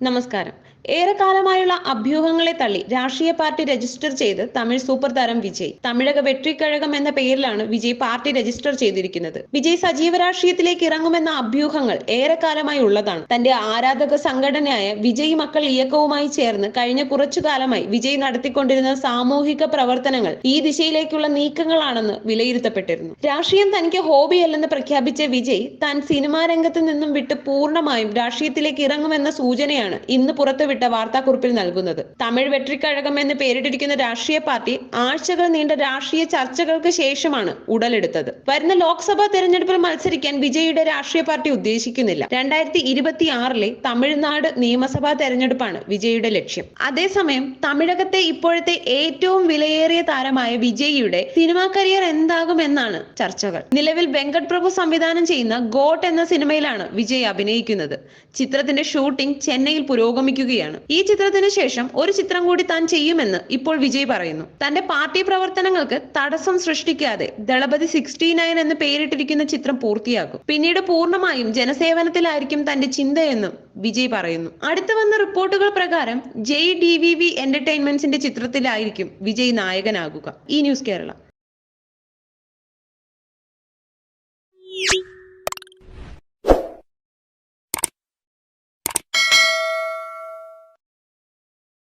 നമസ്കാരം. ഏറെക്കാലമായുള്ള അഭ്യൂഹങ്ങളെ തള്ളി രാഷ്ട്രീയ പാർട്ടി രജിസ്റ്റർ ചെയ്ത് തമിഴ് സൂപ്പർ താരം വിജയ്. തമിഴക വെട്രിക്കഴകം എന്ന പേരിലാണ് വിജയ് പാർട്ടി രജിസ്റ്റർ ചെയ്തിരിക്കുന്നത്. വിജയ് സജീവ രാഷ്ട്രീയത്തിലേക്ക് ഇറങ്ങുമെന്ന അഭ്യൂഹങ്ങൾ ഏറെക്കാലമായി ഉള്ളതാണ്. തന്റെ ആരാധക സംഘടനയായ വിജയ് മക്കൾ ഇയക്കവുമായി ചേർന്ന് കഴിഞ്ഞ കുറച്ചു കാലമായി വിജയ് നടത്തിക്കൊണ്ടിരുന്ന സാമൂഹിക പ്രവർത്തനങ്ങൾ ഈ ദിശയിലേക്കുള്ള നീക്കങ്ങളാണെന്ന് വിലയിരുത്തപ്പെട്ടിരുന്നു. രാഷ്ട്രീയം തനിക്ക് ഹോബിയല്ലെന്ന് പ്രഖ്യാപിച്ച വിജയ് താൻ സിനിമാ രംഗത്ത് നിന്നും വിട്ട് പൂർണ്ണമായും രാഷ്ട്രീയത്തിലേക്ക് ഇറങ്ങുമെന്ന സൂചനയാണ് ഇന്ന് പുറത്തുവിട്ട വാർത്താക്കുറിപ്പിൽ നൽകുന്നത്. തമിഴ് വെട്രിക്കഴകം എന്ന് പേരിട്ടിരിക്കുന്ന രാഷ്ട്രീയ പാർട്ടി ആഴ്ചകൾ നീണ്ട രാഷ്ട്രീയ ചർച്ചകൾക്ക് ശേഷമാണ് ഉടലെടുത്തത്. വരുന്ന ലോക്സഭാ തെരഞ്ഞെടുപ്പിൽ മത്സരിക്കാൻ വിജയിയുടെ രാഷ്ട്രീയ പാർട്ടി ഉദ്ദേശിക്കുന്നില്ല. 2026 തമിഴ്നാട് നിയമസഭാ തെരഞ്ഞെടുപ്പാണ് വിജയിയുടെ ലക്ഷ്യം. അതേസമയം തമിഴകത്തെ ഇപ്പോഴത്തെ ഏറ്റവും വിലയേറിയ താരമായ വിജയിയുടെ സിനിമാ കരിയർ എന്താകുമെന്നാണ് ചർച്ചകൾ. നിലവിൽ വെങ്കട് പ്രഭു സംവിധാനം ചെയ്യുന്ന ഗോട്ട് എന്ന സിനിമയിലാണ് വിജയ് അഭിനയിക്കുന്നത്. ചിത്രത്തിന്റെ ഷൂട്ടിംഗ് ചെന്നൈയിൽ പുരോഗമിക്കുകയാണ്. ഈ ചിത്രത്തിന് ശേഷം ഒരു ചിത്രം കൂടി താൻ ചെയ്യുമെന്ന് ഇപ്പോൾ വിജയ് പറയുന്നു. തന്റെ പാർട്ടി പ്രവർത്തനങ്ങൾക്ക് തടസ്സം സൃഷ്ടിക്കാതെ ദളപതി 69 എന്ന് പേരിട്ടിരിക്കുന്ന ചിത്രം പൂർത്തിയാക്കും. പിന്നീട് പൂർണ്ണമായും ജനസേവനത്തിലായിരിക്കും തന്റെ ചിന്തയെന്നും വിജയ് പറയുന്നു. അടുത്ത് വന്ന റിപ്പോർട്ടുകൾ പ്രകാരം JDVV എന്റർടൈൻമെന്റ്സിന്റെ ചിത്രത്തിലായിരിക്കും വിജയ് നായകനാകുക. ഈ ന്യൂസ് കേരള.